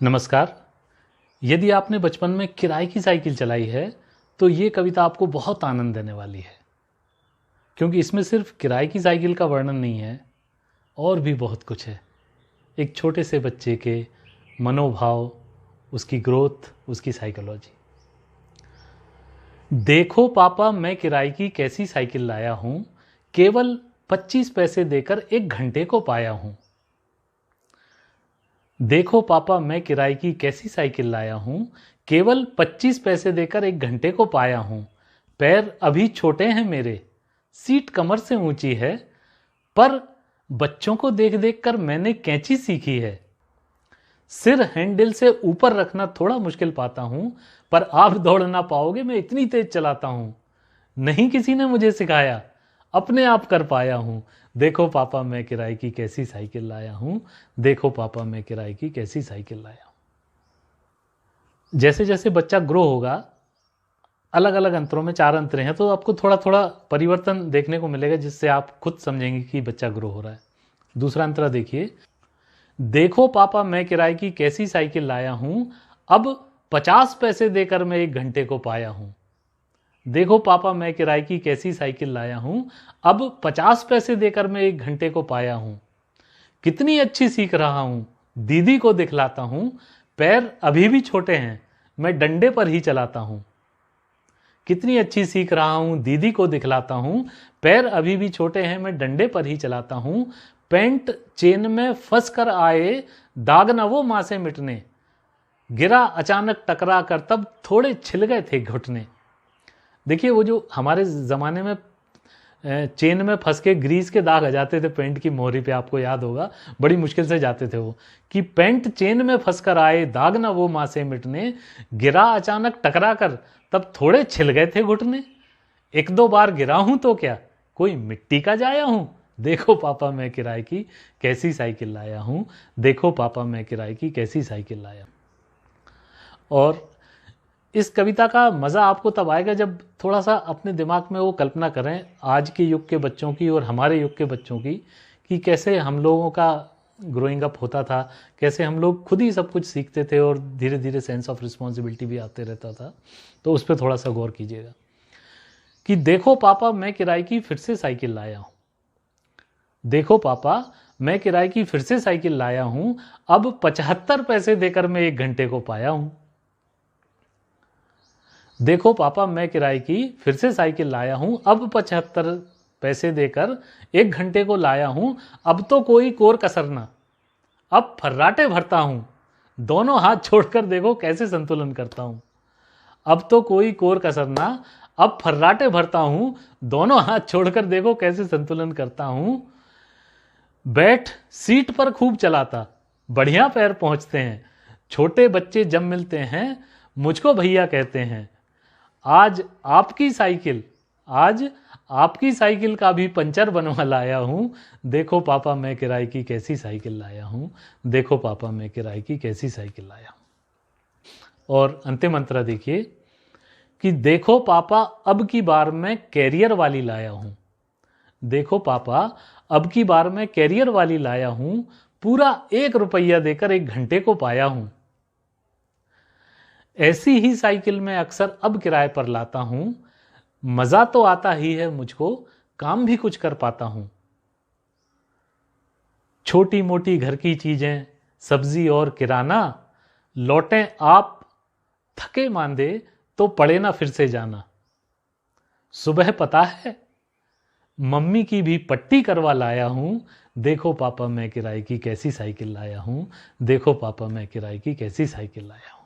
नमस्कार। यदि आपने बचपन में किराए की साइकिल चलाई है तो ये कविता आपको बहुत आनंद देने वाली है, क्योंकि इसमें सिर्फ किराए की साइकिल का वर्णन नहीं है, और भी बहुत कुछ है। एक छोटे से बच्चे के मनोभाव, उसकी ग्रोथ, उसकी साइकोलॉजी। देखो पापा मैं किराए की कैसी साइकिल लाया हूँ, केवल 25 पैसे देकर 1 घंटे को पाया हूँ। देखो पापा मैं किराए की कैसी साइकिल लाया हूँ, केवल 25 पैसे देकर 1 घंटे को पाया हूँ। पैर अभी छोटे हैं मेरे, सीट कमर से ऊंची है, पर बच्चों को देख देख कर मैंने कैंची सीखी है। सिर हैंडल से ऊपर रखना थोड़ा मुश्किल पाता हूँ, पर आप दौड़ ना पाओगे, मैं इतनी तेज चलाता हूँ। नहीं किसी ने मुझे सिखाया, अपने आप कर पाया हूँ। देखो पापा मैं किराए की कैसी साइकिल लाया हूँ, देखो पापा मैं किराए की कैसी साइकिल लाया हूँ। जैसे जैसे बच्चा ग्रो होगा, अलग अलग अंतरों में 4 अंतर हैं, तो आपको थोड़ा थोड़ा परिवर्तन देखने को मिलेगा, जिससे आप खुद समझेंगे कि बच्चा ग्रो हो रहा है। दूसरा अंतरा देखिए, देखो पापा मैं किराए की कैसी साइकिल लाया हूँ, अब 50 पैसे देकर मैं 1 घंटे को पाया हूँ। देखो पापा मैं किराए की कैसी साइकिल लाया हूँ, अब 50 पैसे देकर मैं 1 घंटे को पाया हूँ। कितनी अच्छी सीख रहा हूँ, दीदी को दिखलाता हूँ। पैर अभी भी छोटे हैं, मैं डंडे पर ही चलाता हूँ। कितनी अच्छी सीख रहा हूँ, दीदी को दिखलाता हूँ। पैर अभी भी छोटे हैं, मैं डंडे पर ही चलाता हूँ। पैंट चेन में फंस कर आए, दाग न वो माँ से मिटने। गिरा अचानक टकरा कर, तब थोड़े छिल गए थे घुटने। देखिए, वो जो हमारे ज़माने में चेन में फंस के ग्रीस के दाग आ जाते थे पेंट की मोहरी पे, आपको याद होगा, बड़ी मुश्किल से जाते थे वो, कि पैंट चेन में फंस कर आए, दाग ना वो माँ से मिटने। गिरा अचानक टकरा कर, तब थोड़े छिल गए थे घुटने। 1-2 बार गिरा हूं तो क्या, कोई मिट्टी का जाया हूं। देखो पापा मैं किराए की कैसी साइकिल लाया हूं, देखो पापा मैं किराए की कैसी साइकिल लाया। और इस कविता का मज़ा आपको तब आएगा जब थोड़ा सा अपने दिमाग में वो कल्पना करें, आज के युग के बच्चों की और हमारे युग के बच्चों की, कि कैसे हम लोगों का ग्रोइंग अप होता था, कैसे हम लोग खुद ही सब कुछ सीखते थे और धीरे धीरे सेंस ऑफ रिस्पॉन्सिबिलिटी भी आते रहता था। तो उस पर थोड़ा सा गौर कीजिएगा कि देखो पापा मैं किराए की फिर से साइकिल लाया हूँ। देखो पापा मैं किराए की फिर से साइकिल लाया हूँ, अब 75 पैसे देकर मैं 1 घंटे को पाया हूँ। देखो पापा मैं किराए की फिर से साइकिल लाया हूं, अब 75 पैसे देकर 1 घंटे को लाया हूं। अब तो कोई कोर कसर ना, अब फर्राटे भरता हूं। दोनों हाथ छोड़कर देखो कैसे संतुलन करता हूं। अब तो कोई कोर कसर ना, अब फर्राटे भरता हूं। दोनों हाथ छोड़कर देखो कैसे संतुलन करता हूं। बैठ सीट पर खूब चलाता, बढ़िया पैर पहुंचते हैं। छोटे बच्चे जब मिलते हैं, मुझको भैया कहते हैं। आज आपकी साइकिल का भी पंचर बनवा लाया हूं। देखो पापा मैं किराए की कैसी साइकिल लाया हूं, देखो पापा मैं किराए की कैसी साइकिल लाया हूं। और अंतिम अंतरा देखिए कि देखो पापा अब की बार मैं कैरियर वाली लाया हूं। देखो पापा अब की बार मैं कैरियर वाली लाया हूं, पूरा 1 रुपया देकर 1 घंटे को पाया हूं। ऐसी ही साइकिल मैं अक्सर अब किराए पर लाता हूं। मजा तो आता ही है मुझको, काम भी कुछ कर पाता हूं। छोटी मोटी घर की चीजें, सब्जी और किराना, लौटें आप थके मांदे तो पड़े ना फिर से जाना। सुबह पता है मम्मी की भी पट्टी करवा लाया हूं। देखो पापा मैं किराए की कैसी साइकिल लाया हूं, देखो पापा मैं किराए की कैसी साइकिल लाया हूं।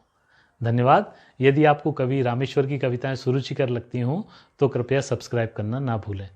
धन्यवाद। यदि आपको कवि रामेश्वर की कविताएं सुरुचिकर लगती हों तो कृपया सब्सक्राइब करना ना भूलें।